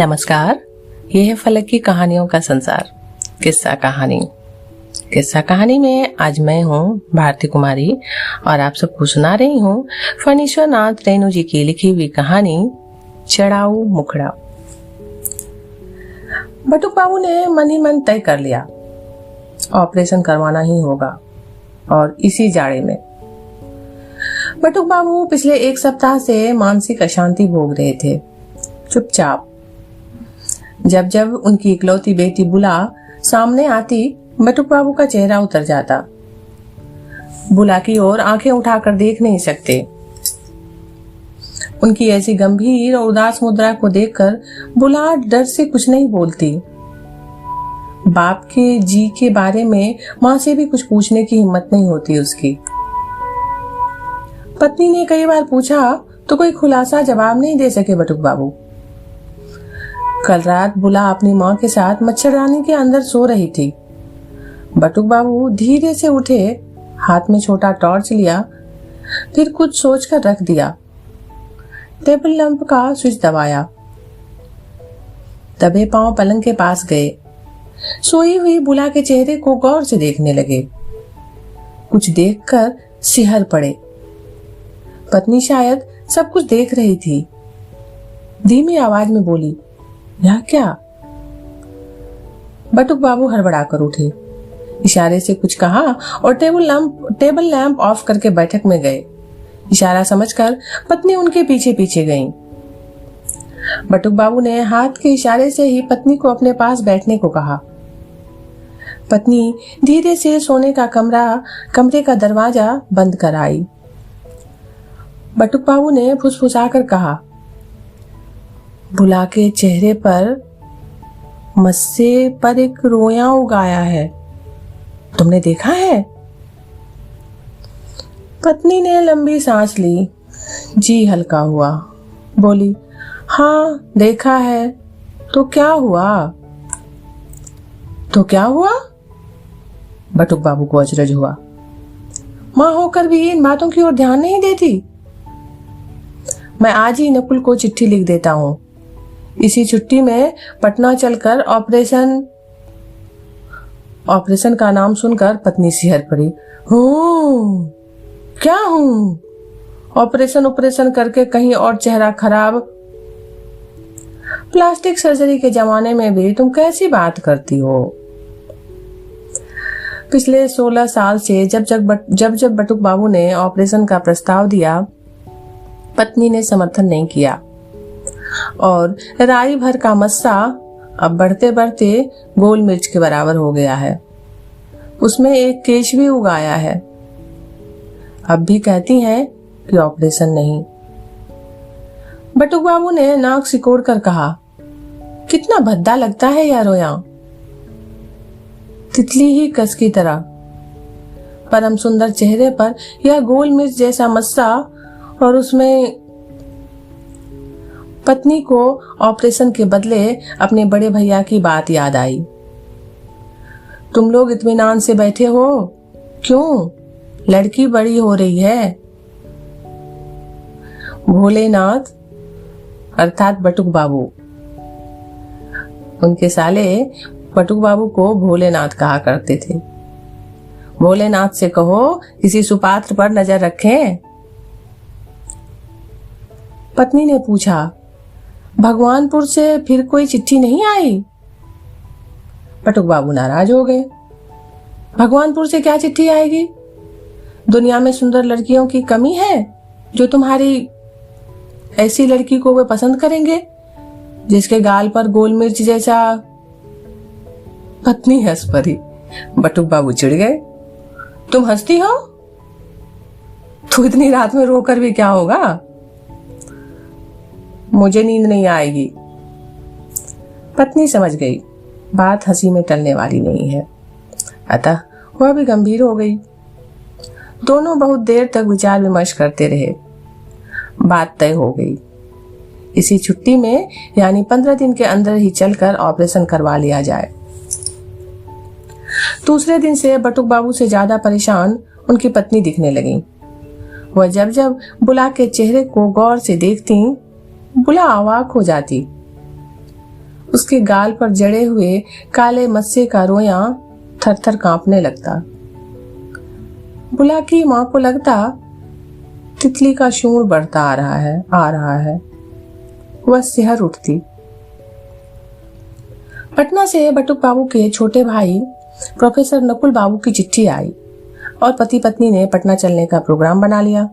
नमस्कार, ये है फलक की कहानियों का संसार। किस्सा कहानी में आज मैं हूँ भारती कुमारी और आप सबको सुना रही हूँ फणीश्वर नाथ रेणु जी की लिखी हुई कहानी चढ़ाऊ मुखड़ा। बटुक बाबू ने मन ही मन तय कर लिया, ऑपरेशन करवाना ही होगा और इसी जाड़े में। बटुक बाबू पिछले एक सप्ताह से मानसिक अशांति भोग रहे थे। चुपचाप जब जब उनकी इकलौती बेटी बुला सामने आती, बटुक बाबू का चेहरा उतर जाता। बुला की ओर आंखें उठाकर देख नहीं सकते। उनकी ऐसी गंभीर और उदास मुद्रा को देखकर बुला डर से कुछ नहीं बोलती। बाप के जी के बारे में मां से भी कुछ पूछने की हिम्मत नहीं होती उसकी। पत्नी ने कई बार पूछा तो कोई खुलासा जवाब नहीं दे सके बटुक बाबू। कल रात बुला अपनी मां के साथ मच्छरदानी के अंदर सो रही थी। बटुक बाबू धीरे से उठे, हाथ में छोटा टॉर्च लिया, फिर कुछ सोचकर रख दिया। टेबल लैंप का स्विच दबाया, दबे पांव पलंग के पास गए। सोई हुई बुला के चेहरे को गौर से देखने लगे। कुछ देखकर सिहर पड़े। पत्नी शायद सब कुछ देख रही थी। धीमी आवाज में बोली, यह क्या? बटुक बाबू हड़बड़ाकर उठे, इशारे से कुछ कहा और टेबल लैंप ऑफ करके बैठक में गए। इशारा समझकर पत्नी उनके पीछे पीछे गई। बटुक बाबू ने हाथ के इशारे से ही पत्नी को अपने पास बैठने को कहा। पत्नी धीरे से सोने का कमरे का दरवाजा बंद कर आई। बटुक बाबू ने फुसफुसाकर कहा, बुला के चेहरे पर मस्से पर एक रोया उगाया है, तुमने देखा है? पत्नी ने लंबी सांस ली, जी हल्का हुआ, बोली, हाँ देखा है। तो क्या हुआ? बटुक बाबू को अचरज हुआ। मां होकर भी इन बातों की ओर ध्यान नहीं देती। मैं आज ही नकुल को चिट्ठी लिख देता हूँ। इसी छुट्टी में पटना चलकर ऑपरेशन का नाम सुनकर पत्नी सिहर पड़ी। क्या हूँ? ऑपरेशन करके कहीं और चेहरा खराब। प्लास्टिक सर्जरी के जमाने में भी तुम कैसी बात करती हो? पिछले 16 साल से जब बटुक बाबू ने ऑपरेशन का प्रस्ताव दिया, पत्नी ने समर्थन नहीं किया और राई भर का मस्सा अब बढ़ते बढ़ते गोल मिर्च के बराबर हो गया है। उसमें एक केश भी उगाया है। अब भी कहती हैं कि ऑपरेशन नहीं। बटुक बाबू ने नाक सिकोड़ कर कहा, कितना भद्दा लगता है यार रोया, तितली ही कस की तरह। परम सुंदर चेहरे पर यह गोल मिर्च जैसा मस्सा और उसमें पत्नी को ऑपरेशन के बदले अपने बड़े भैया की बात याद आई। तुम लोग इत्मीनान से बैठे हो, क्यों? लड़की बड़ी हो रही है। भोलेनाथ अर्थात बटुक बाबू, उनके साले बटुक बाबू को भोलेनाथ कहा करते थे। भोलेनाथ से कहो किसी सुपात्र पर नजर रखें। पत्नी ने पूछा, भगवानपुर से फिर कोई चिट्ठी नहीं आई? बटुक बाबू नाराज हो गए। भगवानपुर से क्या चिट्ठी आएगी? दुनिया में सुंदर लड़कियों की कमी है जो तुम्हारी ऐसी लड़की को वे पसंद करेंगे जिसके गाल पर गोल मिर्च जैसा। पत्नी हंस पड़ी। बटुक बाबू चिढ़ गए, तुम हंसती हो तो इतनी रात में रोकर भी क्या होगा? मुझे नींद नहीं आएगी। पत्नी समझ गई बात हंसी में टलने वाली नहीं है, अतः वह भी गंभीर हो गई। दोनों बहुत देर तक विचार विमर्श करते रहे। बात तय हो गई, इसी छुट्टी में यानी 15 दिन के अंदर ही चलकर ऑपरेशन करवा लिया जाए। दूसरे दिन से बटुक बाबू से ज्यादा परेशान उनकी पत्नी दिखने लगी। वह जब जब बुला के चेहरे को गौर से देखती, बुला अवाक हो जाती। उसके गाल पर जड़े हुए काले मस्से का रोया थर थर कांपने लगता। बुला की मां को लगता तितली का शूर बढ़ता आ रहा है। वह सिहर उठती। पटना से बटुक बाबू के छोटे भाई प्रोफेसर नकुल बाबू की चिट्ठी आई और पति पत्नी ने पटना चलने का प्रोग्राम बना लिया।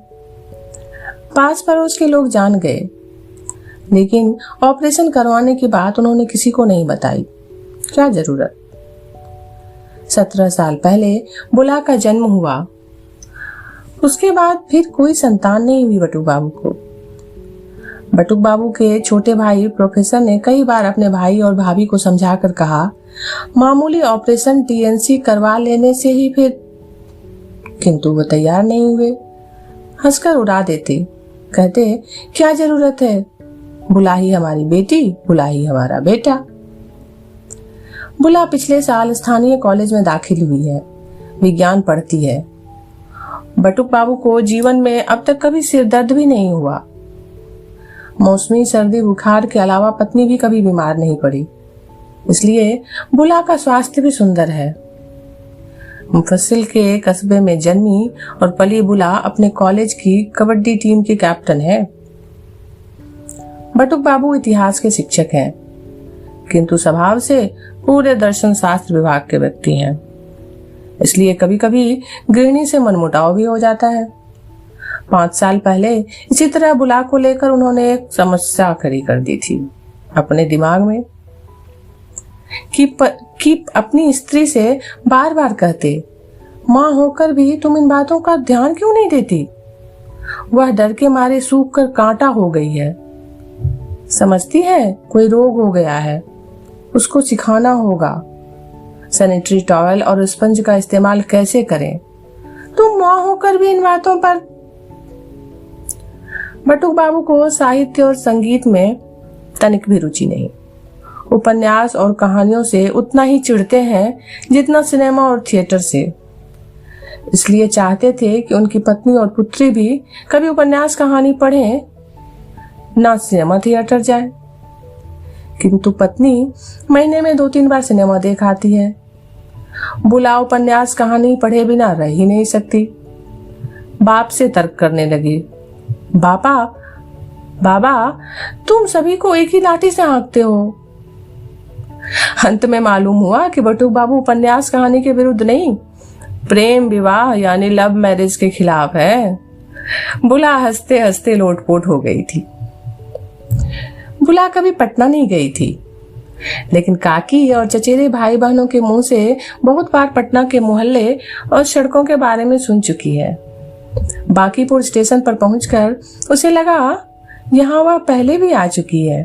पास पड़ोस के लोग जान गए, लेकिन ऑपरेशन करवाने की बात उन्होंने किसी को नहीं बताई। क्या जरूरत। 17 साल पहले बुला का जन्म हुआ। उसके बाद फिर कोई संतान नहीं हुई बटुक बाबू को। बटुक बाबू के छोटे भाई प्रोफेसर ने कई बार अपने भाई और भाभी को समझाकर कहा, मामूली ऑपरेशन टीएनसी करवा लेने से ही फिर, किंतु वो तैयार नहीं हुए। हंसकर उड़ा देते, कहते क्या जरूरत है, बुला ही हमारी बेटी, बुला ही हमारा बेटा। बुला पिछले साल स्थानीय कॉलेज में दाखिल हुई है, विज्ञान पढ़ती है। बटुक बाबू को जीवन में अब तक कभी सिर दर्द भी नहीं हुआ। मौसमी सर्दी बुखार के अलावा पत्नी भी कभी बीमार नहीं पड़ी, इसलिए बुला का स्वास्थ्य भी सुंदर है। मुफस्सिल के कस्बे में जन्मी और पली बुला अपने कॉलेज की कबड्डी टीम की कैप्टन है। बटुक बाबू इतिहास के शिक्षक हैं, किंतु स्वभाव से पूरे दर्शन शास्त्र विभाग के व्यक्ति हैं। इसलिए कभी कभी गृहिणी से मनमुटाव भी हो जाता है। 5 साल पहले इसी तरह बुला को लेकर उन्होंने एक समस्या खड़ी कर दी थी अपने दिमाग में कि अपनी स्त्री से बार बार कहते, मां होकर भी तुम इन बातों का ध्यान क्यों नहीं देती। वह डर के मारे सूख कर कांटा हो गई है। समझती है कोई रोग हो गया है, उसको सिखाना होगा सैनिटरी टॉवेल और स्पंज का इस्तेमाल कैसे करें। तुम मां होकर भी इन बातों पर। बटुक बाबू को साहित्य और संगीत में तनिक भी रुचि नहीं। उपन्यास और कहानियों से उतना ही चिढ़ते हैं जितना सिनेमा और थिएटर से। इसलिए चाहते थे कि उनकी पत्नी और पुत्री भी कभी उपन्यास कहानी पढ़ें, ना सिनेमा थिएटर जाए। किंतु पत्नी महीने में 2-3 बार सिनेमा देख आती है। बुला उपन्यास कहानी पढ़े बिना रह ही नहीं सकती। बाप से तर्क करने लगी, बाबा तुम सभी को एक ही लाठी से हाँकते हो। अंत में मालूम हुआ कि बटुक बाबू उपन्यास कहानी के विरुद्ध नहीं, प्रेम विवाह यानी लव मैरिज के खिलाफ है। बुला हंसते हंसते लोटपोट हो गई थी। बुला कभी पटना नहीं गई थी, लेकिन काकी और चचेरे भाई बहनों के मुंह से बहुत बार पटना के मोहल्ले और सड़कों के बारे में सुन चुकी है। बांकीपुर स्टेशन पर पहुंचकर उसे लगा यहाँ वह पहले भी आ चुकी है।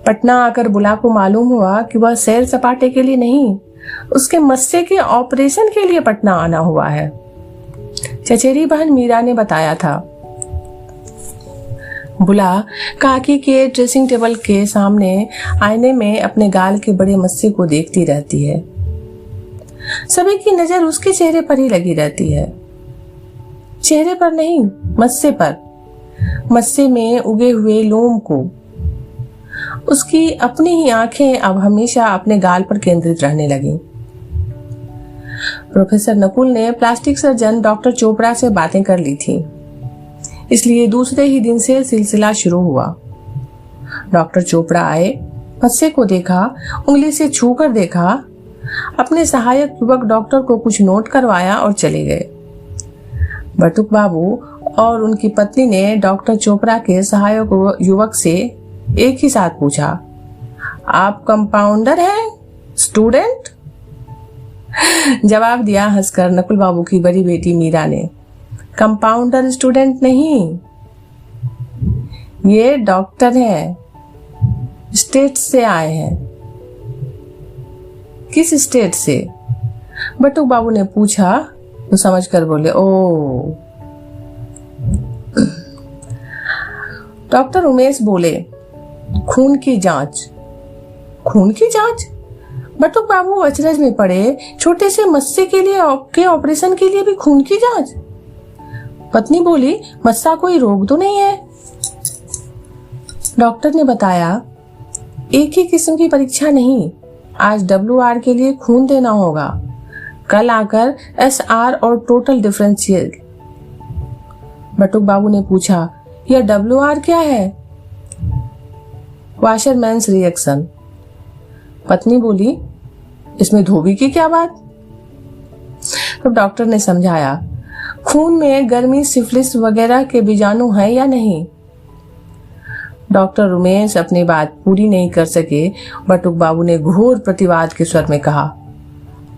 पटना आकर बुला को मालूम हुआ कि वह सैर सपाटे के लिए नहीं, उसके मस्से के ऑपरेशन के लिए पटना आना हुआ है। चचेरी बहन मीरा ने बताया था। बुला काकी के ड्रेसिंग टेबल के सामने आईने में अपने गाल के बड़े मस्से को देखती रहती है। सभी की नजर उसके चेहरे पर ही लगी रहती है। चेहरे पर नहीं, मस्से पर, मस्से में उगे हुए लोम को। उसकी अपनी ही आंखें अब हमेशा अपने गाल पर केंद्रित रहने लगी। प्रोफेसर नकुल ने प्लास्टिक सर्जन डॉक्टर चोपड़ा से बातें कर ली थी, इसलिए दूसरे ही दिन से सिलसिला शुरू हुआ। डॉक्टर चोपड़ा आए, मस्से को देखा, उंगली से छूकर देखा, अपने सहायक युवक डॉक्टर को कुछ नोट करवाया और चले गए। बटुक बाबू और उनकी पत्नी ने डॉक्टर चोपड़ा के सहायक युवक से एक ही साथ पूछा, आप कंपाउंडर हैं, स्टूडेंट? जवाब दिया हंसकर नकुल बाबू की बड़ी बेटी मीरा ने, कंपाउंडर स्टूडेंट नहीं, ये डॉक्टर हैं, स्टेट से आए हैं। किस स्टेट से? बटुक बाबू ने पूछा तो समझकर बोले, ओ। डॉक्टर उमेश बोले, खून की जांच। खून की जांच? बटुक बाबू अचरज में पड़े, छोटे से मस्से के ऑपरेशन के लिए भी खून की जांच? पत्नी बोली, मस्सा कोई रोग तो नहीं है? डॉक्टर ने बताया, एक ही किस्म की परीक्षा नहीं, आज WR के लिए खून देना होगा, कल आकर SR और टोटल डिफरेंशियल। बटुक बाबू ने पूछा, यह WR क्या है? वाशरमैन्स रिएक्शन। पत्नी बोली, इसमें धोबी की क्या बात? तो डॉक्टर ने समझाया, खून में गर्मी, सिफिलिस वगैरह के बीजाणु हैं या नहीं? डॉक्टर उमेश अपनी बात पूरी नहीं कर सके। बटुक बाबू ने घोर प्रतिवाद के स्वर में कहा,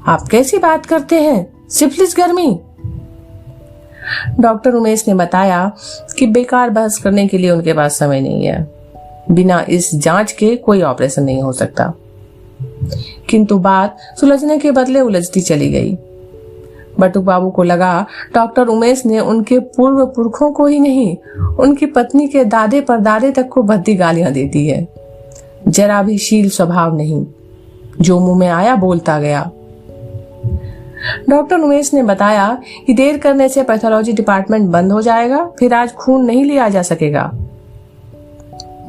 आप कैसी बात करते हैं, सिफिलिस गर्मी? डॉक्टर उमेश ने बताया कि बेकार बहस करने के लिए उनके पास समय नहीं है, बिना इस जांच के कोई ऑपरेशन नहीं हो सकता। किंतु बात सुलझने के बदले उलझती चली गई। बटुक बाबू को लगा डॉक्टर उमेश ने उनके पूर्व पुरखों को ही नहीं, उनकी पत्नी के दादे परदादे तक को भद्दी गालियां दे दी है। जरा भी शील स्वभाव नहीं, जो मुंह में आया बोलता गया। डॉक्टर उमेश ने बताया कि देर करने से पैथोलॉजी डिपार्टमेंट बंद हो जाएगा, फिर आज खून नहीं लिया जा सकेगा।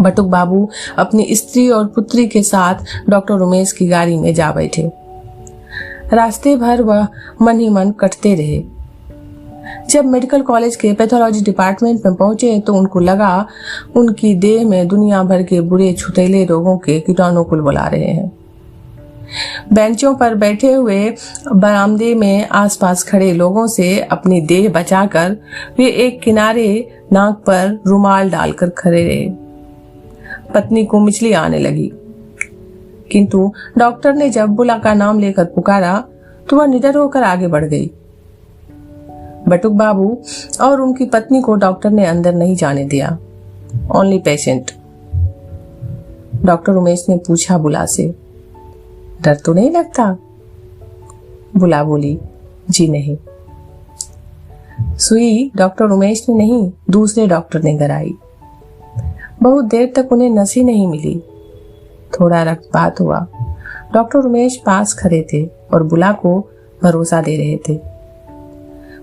बटुक बाबू अपनी स्त्री और पुत्री के साथ डॉक्टर उमेश की गाड़ी में जा बैठे। रास्ते भर वह मन ही मन कटते रहे। जब मेडिकल कॉलेज के पैथोलॉजी डिपार्टमेंट में पहुंचे तो उनको लगा उनकी देह में दुनिया भर के बुरे छुतैले रोगों के कीटाणु कुल बुला रहे हैं। बेंचों पर बैठे हुए बरामदे में आसपास खड़े लोगों से अपनी देह बचाकर वे एक किनारे नाक पर रुमाल डालकर खड़े रहे। पत्नी को मिचली आने लगी, किंतु डॉक्टर ने जब बुला का नाम लेकर पुकारा तो वह निडर होकर आगे बढ़ गई। बटुक बाबू और उनकी पत्नी को डॉक्टर ने अंदर नहीं जाने दिया। Only patient. डॉक्टर उमेश ने पूछा बुला से, डर तो नहीं लगता? बुला बोली, जी नहीं। सुई डॉक्टर उमेश ने नहीं, दूसरे डॉक्टर ने कराई। बहुत देर तक उन्हें नसी नहीं मिली। थोड़ा रक्तपात हुआ। डॉक्टर उमेश पास खड़े थे और बुला को भरोसा दे रहे थे।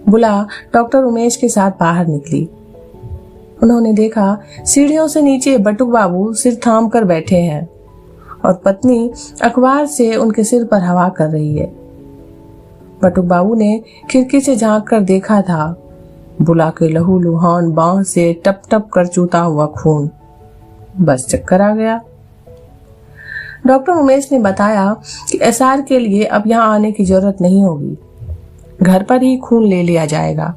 बुला डॉक्टर उमेश के साथ बाहर निकली। उन्होंने देखा सीढ़ियों से नीचे बटुक बाबू सिर थाम कर बैठे हैं और पत्नी अखबार से उनके सिर पर हवा कर रही है। बटुक बाबू ने खिड़की से झांक कर देखा था, बुला के लहू लुहान बांह से टप टप कर चूता हुआ खून। बस चक्कर आ गया। डॉक्टर उमेश ने बताया कि SR के लिए अब यहाँ आने की जरूरत नहीं होगी, घर पर ही खून ले लिया जाएगा।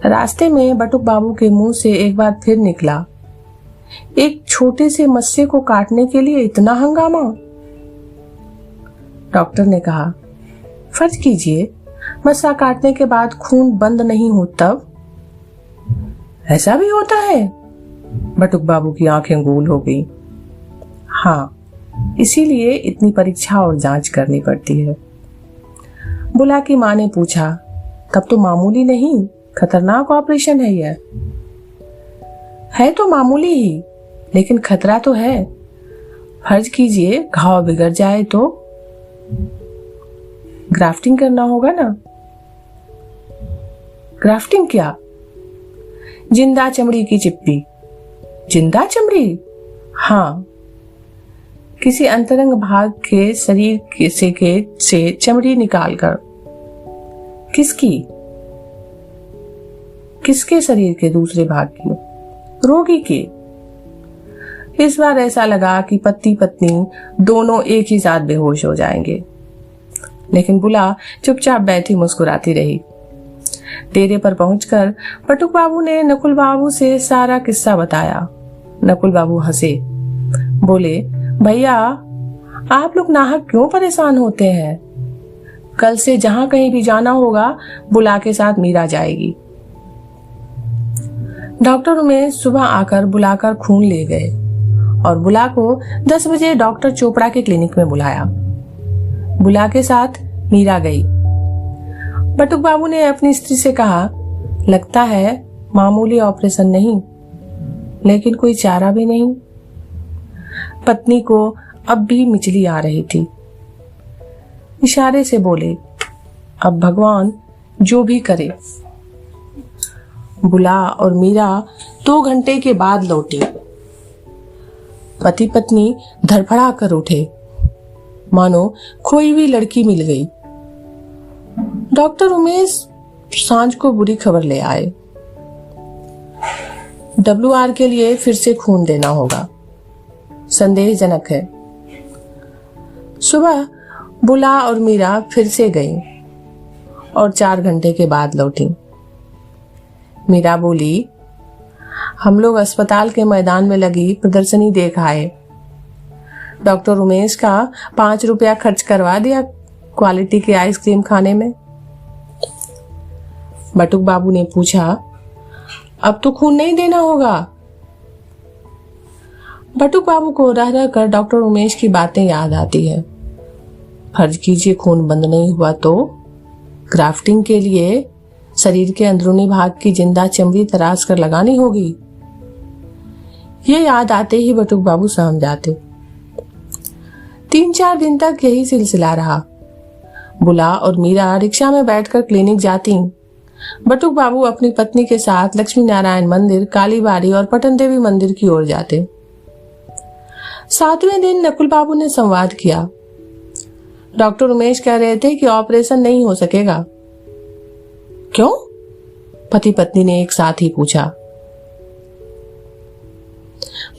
रास्ते में बटुक बाबू के मुंह से एक बार फिर निकला, एक छोटे से मस्से को काटने के लिए इतना हंगामा? डॉक्टर ने कहा, फर्ज कीजिए मस्सा काटने के बाद खून बंद नहीं हो तब? ऐसा भी होता है? बटुक बाबू की आंखें गोल हो गई। हाँ, इसीलिए इतनी परीक्षा और जांच करनी पड़ती है। बुला की मां ने पूछा, तब तो मामूली नहीं, खतरनाक ऑपरेशन है यह। है तो मामूली ही, लेकिन खतरा तो है। फर्ज कीजिए घाव बिगड़ जाए तो? ग्राफ्टिंग करना होगा ना। ग्राफ्टिंग क्या? जिंदा चमड़ी की चिप्पी। जिंदा चमड़ी? हाँ, किसी अंतरंग भाग के शरीर से चमड़ी निकालकर। किसकी? किसके शरीर के दूसरे भाग की? रोगी की। इस बार ऐसा लगा कि पति पत्नी दोनों एक ही साथ बेहोश हो जाएंगे, लेकिन बुला चुपचाप बैठी मुस्कुराती रही। डेरे पर पहुंचकर बटुक बाबू ने नकुल बाबू से सारा किस्सा बताया। नकुल बाबू हंसे, बोले, भैया आप लोग नाहक क्यों परेशान होते हैं? कल से जहां कहीं भी जाना होगा बुला के साथ मीरा जाएगी। डॉक्टर उमेश सुबह आकर बुलाकर खून ले गए और बुला को 10 बजे डॉक्टर चोपड़ा के क्लिनिक में बुलाया। बुला के साथ मीरा गई। बटुक बाबू ने अपनी स्त्री से कहा, लगता है मामूली ऑपरेशन नहीं, लेकिन कोई चारा भी नहीं। पत्नी को अब भी मिचली आ रही थी। इशारे से बोले, अब भगवान जो भी करे। बुला और मीरा 2 घंटे के बाद लौटी। पति पत्नी धड़फड़ा कर उठे, मानो खोई हुई लड़की मिल गई। डॉक्टर उमेश सांझ को बुरी खबर ले आए। WR के लिए फिर से खून देना होगा, संदेहजनक है। सुबह बुला और मीरा फिर से गई और 4 घंटे के बाद लौटी। मीरा बोली, हम लोग अस्पताल के मैदान में लगी प्रदर्शनी देख आए। डॉक्टर उमेश का 5 रुपया खर्च करवा दिया क्वालिटी के आइसक्रीम खाने में। बटुक बाबू ने पूछा, अब तो खून नहीं देना होगा? बटुक बाबू को रह रह कर डॉक्टर उमेश की बातें याद आती है। फर्ज कीजिए खून बंद नहीं हुआ तो ग्राफ्टिंग के लिए शरीर के अंदरूनी भाग की जिंदा चमड़ी तराश कर लगानी होगी। ये याद आते ही बटुक बाबू सहम जाते। 3-4 दिन तक यही सिलसिला रहा। बुला और मीरा रिक्शा में बैठकर क्लिनिक जाती। बटुक बाबू अपनी पत्नी के साथ लक्ष्मी नारायण मंदिर, कालीबाड़ी और पटन देवी मंदिर की ओर जाते। 7वें दिन नकुल बाबू ने संवाद किया। डॉक्टर उमेश कह रहे थे कि ऑपरेशन नहीं हो सकेगा। क्यों? पति पत्नी ने एक साथ ही पूछा।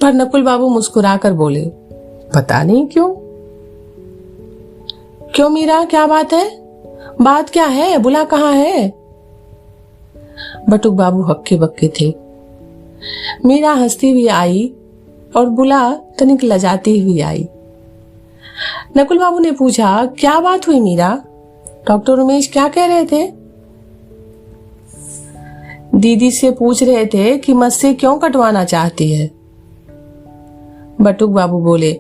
पर नकुल बाबू मुस्कुराकर बोले, पता नहीं क्यों। क्यों मीरा, क्या बात है? बात क्या है? बुला कहाँ है? बटुक बाबू हक्के बक्के थे। मीरा हंसती हुई आई और बुला तनिक लजाती हुई आई। नकुल बाबू ने पूछा, क्या बात हुई मीरा? डॉक्टर उमेश क्या कह रहे थे? दीदी से पूछ रहे थे कि मस्से क्यों कटवाना चाहती है। बटुक बाबू बोले,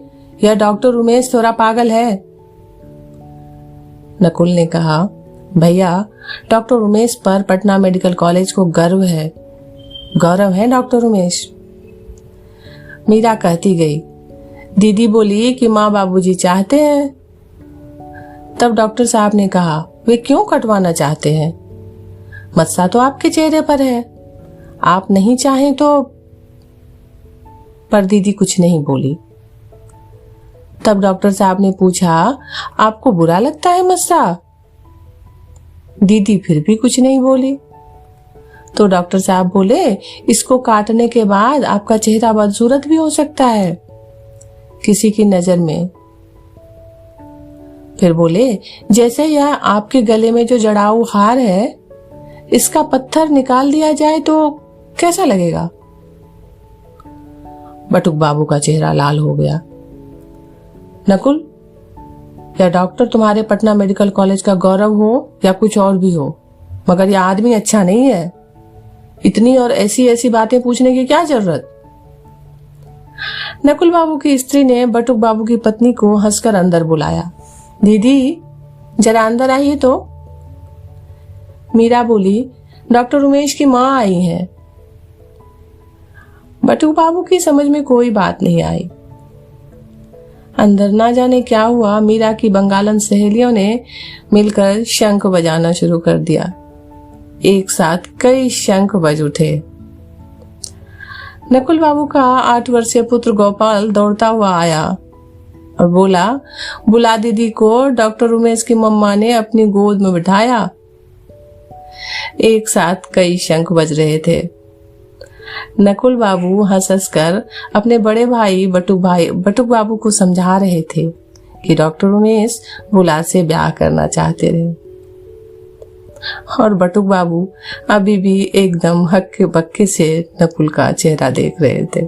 यह डॉक्टर उमेश थोड़ा पागल है। नकुल ने कहा, भैया डॉक्टर उमेश पर पटना मेडिकल कॉलेज को गर्व है, गौरव है डॉक्टर उमेश। मीरा कहती गई, दीदी बोली कि माँ बाबूजी चाहते हैं। तब डॉक्टर साहब ने कहा, वे क्यों कटवाना चाहते हैं? मस्सा तो आपके चेहरे पर है, आप नहीं चाहें तो। पर दीदी कुछ नहीं बोली। तब डॉक्टर साहब ने पूछा, आपको बुरा लगता है मस्सा? दीदी फिर भी कुछ नहीं बोली। तो डॉक्टर साहब बोले, इसको काटने के बाद आपका चेहरा बदसूरत भी हो सकता है किसी की नजर में। फिर बोले, जैसे यह आपके गले में जो जड़ाऊ हार है, इसका पत्थर निकाल दिया जाए तो कैसा लगेगा? बटुक बाबू का चेहरा लाल हो गया। नकुल, या डॉक्टर तुम्हारे पटना मेडिकल कॉलेज का गौरव हो या कुछ और भी हो, मगर यह आदमी अच्छा नहीं है। इतनी और ऐसी ऐसी बातें पूछने की क्या जरूरत? नकुल बाबू की स्त्री ने बटुक बाबू की पत्नी को हंसकर अंदर बुलाया। दीदी जरा अंदर आइए तो। मीरा बोली, डॉक्टर उमेश की माँ आई है। बटुक बाबू की समझ में कोई बात नहीं आई। अंदर ना जाने क्या हुआ, मीरा की बंगालन सहेलियों ने मिलकर शंख बजाना शुरू कर दिया। एक साथ कई शंख बज उठे। नकुल बाबू का 8 वर्षीय पुत्र गोपाल दौड़ता हुआ आया और बोला, बुला दीदी को, डॉक्टर उमेश की मम्मा ने अपनी गोद में बिठाया। एक साथ कई शंख बज रहे थे। नकुल बाबू हंस हंस कर अपने बड़े भाई बटुक बाबू को समझा रहे थे कि डॉक्टर उमेश बुला से ब्याह करना चाहते रहे, और बटुक बाबू अभी भी एकदम हक्के बक्के से नकुल का चेहरा देख रहे थे।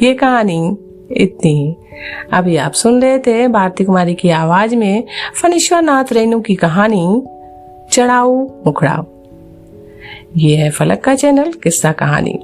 ये कहानी इतनी ही। अभी आप सुन रहे थे भारती कुमारी की आवाज में फणीश्वर नाथ रेणु की कहानी चढ़ाऊ मुखड़ा। ये है फलक का चैनल किस्सा कहानी।